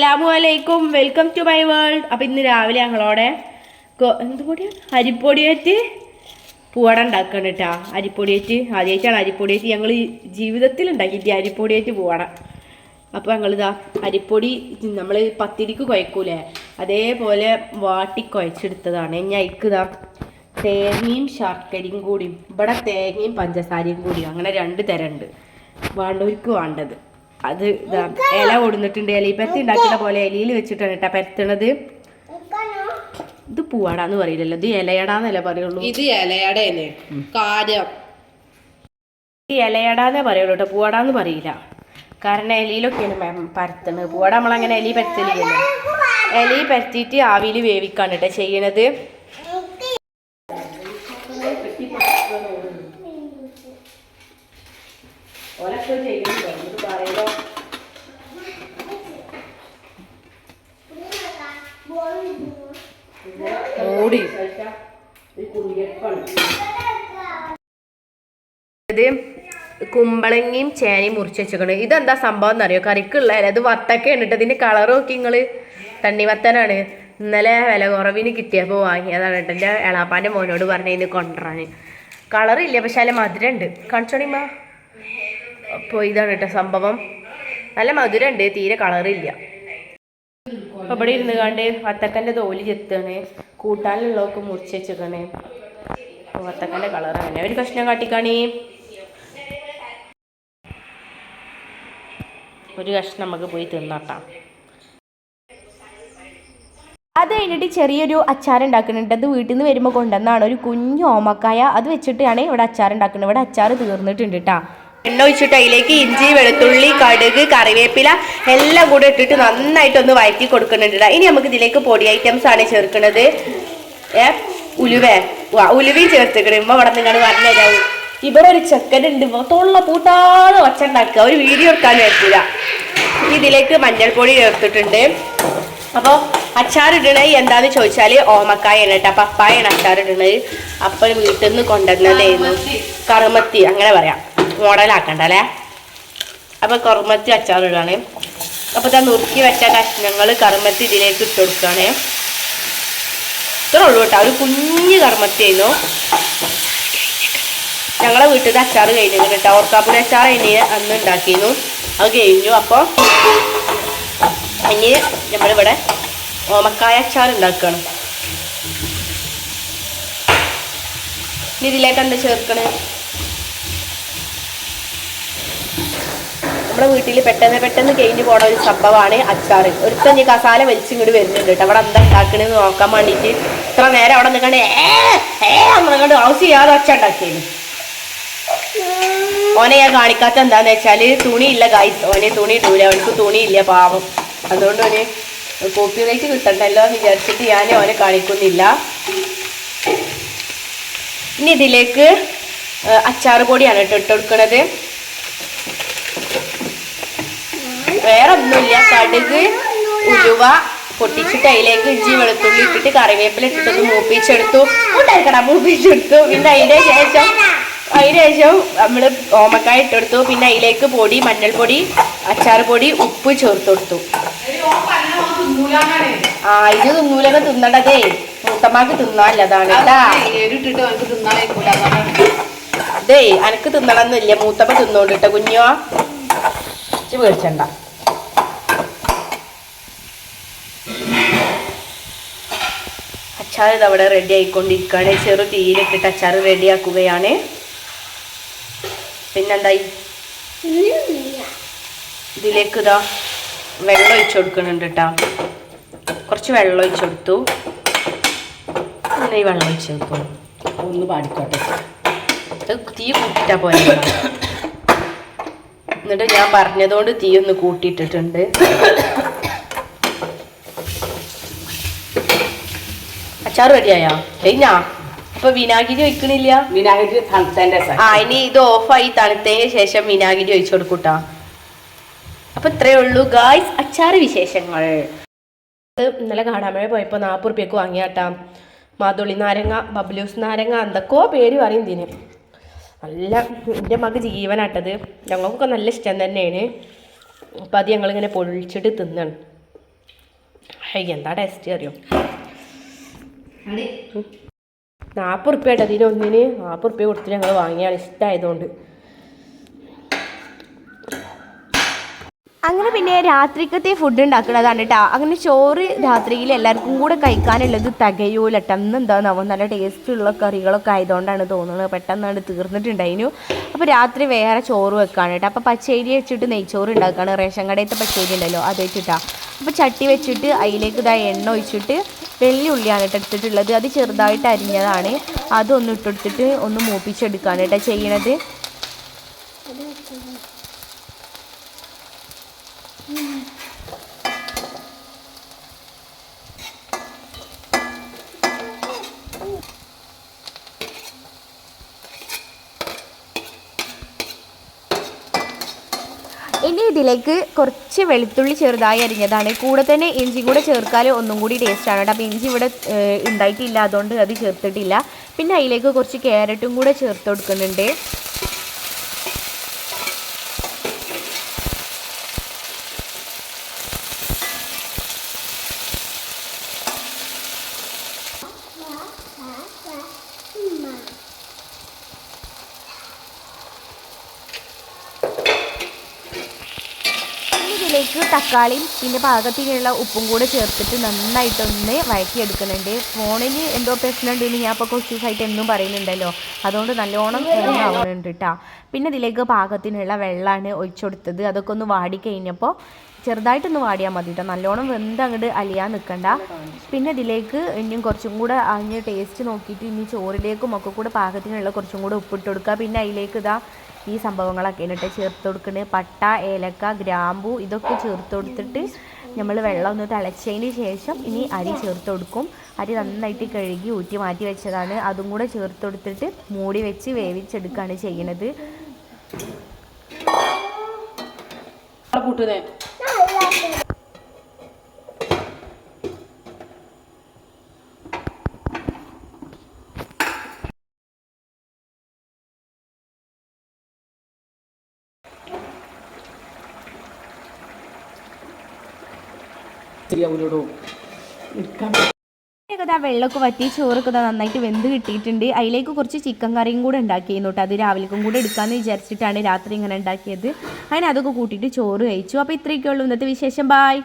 അസ്സലാമു welcome to my world. അപ്പം ഇന്ന് രാവിലെ ഞങ്ങളോടെ എന്തുപൊടിയാണ് അരിപ്പൊടിയേറ്റ് പൂവട ഉണ്ടാക്കണം കേട്ടോ. അരിപ്പൊടിയേറ്റ് ആദ്യമായിട്ടാണ് അരിപ്പൊടിയേറ്റ് ഞങ്ങൾ ജീവിതത്തിൽ ഉണ്ടാക്കിയിട്ട് അരിപ്പൊടിയേറ്റ് പൂവട. അപ്പോൾ ഞങ്ങളിതാ അരിപ്പൊടി നമ്മൾ പത്തിരിക്ക് കുഴക്കൂലേ അതേപോലെ വാട്ടി കുഴച്ചെടുത്തതാണ്. ഞാൻ ഇതാ തേങ്ങയും ശർക്കരയും കൂടിയും ഇവിടെ തേങ്ങയും പഞ്ചസാരയും കൂടിയും അങ്ങനെ 2 തരമുണ്ട് വേണ്ടവർക്ക് വേണ്ടത്. അത് ഇതാ ഇല കൊടുത്തിട്ടുണ്ട്. ഇല പരത്തി ഉണ്ടാക്കുന്ന പോലെ ഇലയിൽ വെച്ചിട്ടാണ് കേട്ടോ പരത്തണത്. ഇത് പൂവാടാന്ന് പറയില്ലല്ലോ, ഇത് ഇലയടാന്നല്ലേ പറയുള്ളൂ. ഇത് ഇലയടേനെ കാര്യം ഈ ഇലയടാന്നേ പറയുള്ളൂ കേട്ടോ, പൂവാടാന്ന് പറയില്ല. കാരണം ഇലയിലൊക്കെയാണ് പരത്തണത്. പൂവാട നമ്മളങ്ങനെ ഇലയിൽ പരത്തലില്ലല്ലോ. ഇലയിൽ പരത്തിയിട്ട് ആവിയിൽ വേവിക്കാണ് കേട്ടോ ചെയ്യണത്. ഇത് കുമ്പളങ്ങയും ചേനയും മുറിച്ച് വെച്ചേക്കണ്. ഇതെന്താ സംഭവം എന്നറിയോ? കറിക്കുള്ള അത് വത്തക്കയാണ് കേട്ടോ. ഇതിന്റെ കളർ നോക്കി നിങ്ങള്, തണ്ണിവത്തനാണ്. ഇന്നലെ വില കുറവിന് കിട്ടിയപ്പോൾ വാങ്ങിയതാണ് കേട്ടോ. എൻ്റെ എളാപ്പാൻ്റെ മോനോട് പറഞ്ഞതിന് കൊണ്ടുവരാൻ. കളറില്ല പക്ഷെ നല്ല മധുരം ഉണ്ട്. കാണിച്ചോണിമ്മ. അപ്പോൾ ഇതാണ് കേട്ടോ സംഭവം. നല്ല മധുരം ഉണ്ട്, തീരെ കളറില്ല. അപ്പോൾ ഇവിടെ ഇരുന്ന് കണ്ട് വത്തക്കൻ്റെ തോല് ചെത്താണ്. കൂട്ടാനുള്ളതൊക്കെ മുറിച്ച് വെച്ചേക്കണേ. വത്തക്കൻ്റെ കളർ അങ്ങനെ ഒരു കഷ്ണം കാട്ടിക്കാണി. ഒരു കഷ്ണം നമുക്ക് പോയി തിന്നട്ടാം. അത് കഴിഞ്ഞിട്ട് ചെറിയൊരു അച്ചാർ ഉണ്ടാക്കുന്നുണ്ട്. അത് വീട്ടിൽ നിന്ന് വരുമ്പോൾ കൊണ്ടുവന്നാണ് ഒരു കുഞ്ഞു ഓമക്കായ. അത് വെച്ചിട്ടാണ് ഇവിടെ അച്ചാർ ഉണ്ടാക്കുന്നത്. ഇവിടെ അച്ചാർ തീർന്നിട്ടുണ്ട് കേട്ടോ. എണ്ണ ഒഴിച്ചിട്ട് അതിലേക്ക് ഇഞ്ചി, വെളുത്തുള്ളി, കടുക്, കറിവേപ്പില എല്ലാം കൂടെ ഇട്ടിട്ട് നന്നായിട്ടൊന്ന് വഴറ്റി കൊടുക്കുന്നുണ്ട്. ഇനി നമുക്ക് ഇതിലേക്ക് പൊടി ഐറ്റംസ് ആണ് ചേർക്കുന്നത്. ഉലുവയും ചേർത്തിക്കണ ഇവിടെ നിങ്ങൾ പറഞ്ഞുതരാവും. ഇവിടെ ഒരു ചെക്കനുണ്ട് തൊള്ള പൂട്ടാതെ ഒച്ച ഉണ്ടാക്കുക, ഒരു വീഡിയോ എടുക്കാൻ പറ്റില്ല. ഇതിലേക്ക് മഞ്ഞൾപ്പൊടി ചേർത്തിട്ടുണ്ട്. അപ്പോൾ അച്ചാർ ഇടണത് എന്താന്ന് ചോദിച്ചാൽ ഓമക്കായാണ് കേട്ടോ, പപ്പായാണ് അച്ചാർ ഇടണത്. അപ്പം വീട്ടിൽ നിന്ന് കൊണ്ടുവന്നതായിരുന്നു. കറുമത്തി അങ്ങനെ പറയാം, മോഡലാക്കണ്ട അല്ലേ. അപ്പം കറുമത്തി അച്ചാർ ഇടാണ്. അപ്പോൾ ഇതാ നുറുക്കി വെച്ച കഷ്ണങ്ങൾ കറുമത്തി ഇതിലേക്ക് ഇട്ട് കൊടുക്കുകയാണ്. ഇത്രേ ഉള്ളൂ കേട്ടോ, ഒരു കുഞ്ഞ് കറുമത്തിയായിരുന്നു. ഞങ്ങളെ വീട്ടിൽ അച്ചാർ കഴിഞ്ഞു കേട്ടോ. ഓർക്കാപ്പുളി അച്ചാർ ഇനി അന്ന് ഉണ്ടാക്കിയിരുന്നു, അത് കഴിഞ്ഞു. അപ്പോൾ ഇനി നമ്മളിവിടെ ഓമക്കായ അച്ചാർ ഉണ്ടാക്കുകയാണ്. ഇനി ഇതിലേക്ക് എന്താ ചേർക്കണേ? നമ്മുടെ വീട്ടിൽ പെട്ടെന്ന് കഴിഞ്ഞ് പോണ ഒരു സംഭവമാണ് അച്ചാർ. ഒരുത്തൻ ഈ കസാല വലിച്ചിങ്ങോട്ട് വരുന്നുണ്ട് കേട്ടോ. അവിടെ എന്താ ഉണ്ടാക്കണെന്ന് നോക്കാൻ വേണ്ടിയിട്ട് ഇത്ര നേരം അവിടെ നിൽക്കണ്ടേ അങ്ങോട്ട് ഹൗസ് ചെയ്യാതെ ഒച്ച ഉണ്ടാക്കിയത്. ഓനെ ഞാൻ കാണിക്കാത്ത എന്താന്ന് വെച്ചാൽ തുണിയില്ല ഗൈസ്. ഓനെ തുണി ഇടൂല, അവനക്ക് തുണിയില്ല പാവം. അതുകൊണ്ട് ഓന് കോപ്പിറൈറ്റ് കിട്ടണ്ടല്ലോ എന്ന് വിചാരിച്ചിട്ട് ഞാൻ ഓനെ കാണിക്കുന്നില്ല. ഇനി ഇതിലേക്ക് അച്ചാർ പൊടിയാണ് കേട്ടോ ഇട്ട് കൊടുക്കണത്. വേറെ ഒന്നുമില്ല, കടുക്, ഉലുവ പൊട്ടിച്ചിട്ട് അതിലേക്ക് ഇഞ്ചി, വെളുത്തുള്ളി ഇട്ടിട്ട് കറിവേപ്പില ഇട്ടിട്ടൊന്ന് മൂപ്പിച്ചെടുത്തു. പിന്നെ അതിന് ശേഷം നമ്മൾ ഓമക്കായ ഇട്ടെടുത്തു. പിന്നെ അതിലേക്ക് പൊടി, മഞ്ഞൾപ്പൊടി, അച്ചാർ പൊടി, ഉപ്പ് ചേർത്ത് കൊടുത്തു. ഇത് തിന്നൂലൊക്കെ തിന്നണ്ടതേ, മൂത്തമ്മക്ക് തിന്നാല്ല. അതാണ് അതേ അനക്ക് തിന്നണമെന്നില്ല, മൂത്തമ്മ തിന്നോണ്ട് കേട്ടോ കുഞ്ഞോ, മേടിച്ചണ്ട. അച്ചാർ ഇതവിടെ റെഡി ആയിക്കൊണ്ടിരിക്കുകയാണ്. ചെറു തീയിലിട്ടിട്ട് അച്ചാർ റെഡിയാക്കുകയാണ്. പിന്നെന്തായി ഇതിലേക്ക് ഇതാ വെള്ളം ഒഴിച്ചു കൊടുക്കുന്നുണ്ട് കേട്ടോ. കുറച്ച് വെള്ളം ഒഴിച്ചു കൊടുത്തു. ഈ വെള്ളം ഒഴിച്ചു കൊടുക്കും ഒന്ന് പാടിക്കോട്ടെ. തീ കൂട്ടിട്ടാ പോലെ. എന്നിട്ട് ഞാൻ പറഞ്ഞതുകൊണ്ട് തീ ഒന്ന് കൂട്ടിയിട്ടിട്ടുണ്ട്. അച്ചാർ റെഡിയായോ? കഴിഞ്ഞാ? അപ്പൊ വിനാഗിരി ഒഴിക്കണില്ല. വിനാഗിരി ഇനി ഇത് ഓഫായി തണുത്തതിന് ശേഷം വിനാഗിരി ഒഴിച്ചു കൊടുക്കൂട്ടാ. അപ്പൊ ഇത്രയേ ഉള്ളൂ ഗായ്സ് അച്ചാർ വിശേഷങ്ങൾ. ഇന്നലെ കാടാമഴ പോയപ്പോ 40 റുപ്യക്ക് വാങ്ങിയാട്ടാ. മാതുളി നാരങ്ങ, ബബ്ലൂസ് നാരങ്ങ, എന്തൊക്കെയോ പേര് പറയും ഇതിന്. നല്ല എൻ്റെ മകൾക്ക് ജീവനാട്ടത്. ഞങ്ങൾക്കൊക്കെ നല്ല ഇഷ്ടം തന്നെയാണ്. അപ്പം അത് ഞങ്ങളിങ്ങനെ പൊളിച്ചിട്ട് തിന്നണം. എന്താ ടേസ്റ്റ് അറിയോ? 40 കേട്ടോ ഇതിനൊന്നിന്. 40 കൊടുത്തിട്ട് ഞങ്ങൾ വാങ്ങിയാണ് ഇഷ്ടമായതുകൊണ്ട്. അങ്ങനെ പിന്നെ രാത്രിക്കത്തെ ഫുഡ് ഉണ്ടാക്കുന്നതാണ് കേട്ടോ. അങ്ങനെ ചോറ് രാത്രിയിൽ എല്ലാവർക്കും കൂടെ കഴിക്കാനുള്ളത് തികയൂല കേട്ടോ. അന്ന് എന്താണെന്നാവും നല്ല ടേസ്റ്റുള്ള കറികളൊക്കെ ആയതുകൊണ്ടാണ് തോന്നുന്നത് പെട്ടെന്നാണ് തീർന്നിട്ടുണ്ടായിരുന്നു. അപ്പോൾ രാത്രി വേറെ ചോറ് വെക്കാണ് കേട്ടോ. അപ്പോൾ പച്ചരി വെച്ചിട്ട് നെയ്ച്ചോറ് ഉണ്ടാക്കുകയാണ്. റേഷൻ കടയത്തെ പച്ചരി ഉണ്ടല്ലോ അത് വെച്ചിട്ടാണ്. അപ്പോൾ ചട്ടി വെച്ചിട്ട് അതിലേക്ക് എണ്ണ ഒഴിച്ചിട്ട് വെള്ളിയുള്ളിയാണ് കേട്ടോ എടുത്തിട്ടുള്ളത്. അത് ചെറുതായിട്ട് അരിഞ്ഞതാണ്. അതൊന്ന് ഇട്ടെടുത്തിട്ട് ഒന്ന് മൂപ്പിച്ചെടുക്കുകയാണ് കേട്ടോ ചെയ്യണത്. ഇനി ഇതിലേക്ക് കുറച്ച് വെളുത്തുള്ളി ചെറുതായി അരിഞ്ഞതാണ്. കൂടെ തന്നെ ഇഞ്ചി കൂടെ ചേർക്കാൽ ഒന്നും കൂടി ടേസ്റ്റാണ് കേട്ടോ. അപ്പോൾ ഇഞ്ചി ഇവിടെ ഉണ്ടായിട്ടില്ല, അതുകൊണ്ട് അത് ചേർത്തിട്ടില്ല. പിന്നെ അതിലേക്ക് കുറച്ച് ക്യാരറ്റും കൂടെ ചേർത്ത് കൊടുക്കുന്നുണ്ട്. ഇതിലേക്ക് തക്കാളിയും പിന്നെ പാകത്തിനുള്ള ഉപ്പും കൂടെ ചേർത്തിട്ട് നന്നായിട്ടൊന്ന് വഴറ്റിയെടുക്കുന്നുണ്ട്. ഫോണിൽ എന്തോ പ്രശ്നമുണ്ടെന്ന് ഞാൻ ഇപ്പോൾ കുറച്ച് ദിവസമായിട്ട് എന്നും പറയുന്നുണ്ടല്ലോ, അതുകൊണ്ട് നല്ലോണം ആവുന്നുണ്ട് കേട്ടോ. പിന്നെ ഇതിലേക്ക് പാകത്തിനുള്ള വെള്ളമാണ് ഒഴിച്ചു കൊടുത്തത്. അതൊക്കെ ഒന്ന് വാടിക്കഴിഞ്ഞപ്പോൾ ചെറുതായിട്ടൊന്ന് വാടിയാൽ മതി കേട്ടോ, നല്ലോണം വെന്ത് അങ്ങോട്ട് അലിയാൻ നിൽക്കണ്ട. പിന്നെ ഇതിലേക്ക് ഇനിയും കുറച്ചും കൂടെ അതിന് ടേസ്റ്റ് നോക്കിയിട്ട് ഇനി ചോറിലേക്കും ഒക്കെ കൂടെ പാകത്തിനുള്ള കുറച്ചും കൂടെ ഉപ്പിട്ട് കൊടുക്കുക. പിന്നെ അതിലേക്ക് ഈ സംഭവങ്ങളൊക്കെ എന്നിട്ട് ചേർത്ത് കൊടുക്കുന്നത് പട്ട, ഏലക്ക, ഗ്രാമ്പു ഇതൊക്കെ ചേർത്ത് കൊടുത്തിട്ട് നമ്മൾ വെള്ളം ഒന്ന് തിളച്ചതിന് ശേഷം ഇനി അരി ചേർത്ത് കൊടുക്കും. അരി നന്നായിട്ട് കഴുകി ഊറ്റി മാറ്റി വെച്ചതാണ്. അതും കൂടെ ചേർത്ത് കൊടുത്തിട്ട് മൂടി വെച്ച് വേവിച്ചെടുക്കുകയാണ് ചെയ്യുന്നത്. വെള്ളമൊക്കെ വറ്റി ചോറൊക്കെ നന്നായിട്ട് വെന്ത് കിട്ടിയിട്ടുണ്ട്. അതിലേക്ക് കുറച്ച് ചിക്കൻ കറിയും കൂടെ ഉണ്ടാക്കിയിരുന്നു കേട്ടോ. അത് രാവിലേക്കും കൂടെ എടുക്കാമെന്ന് വിചാരിച്ചിട്ടാണ് രാത്രി ഇങ്ങനെ ഉണ്ടാക്കിയത്. അങ്ങനെ അതൊക്കെ കൂട്ടിയിട്ട് ചോറ് കഴിച്ചു. അപ്പോൾ ഇത്രയൊക്കെ ഉള്ളൂ ഇന്നത്തെ വിശേഷം. ബായ്.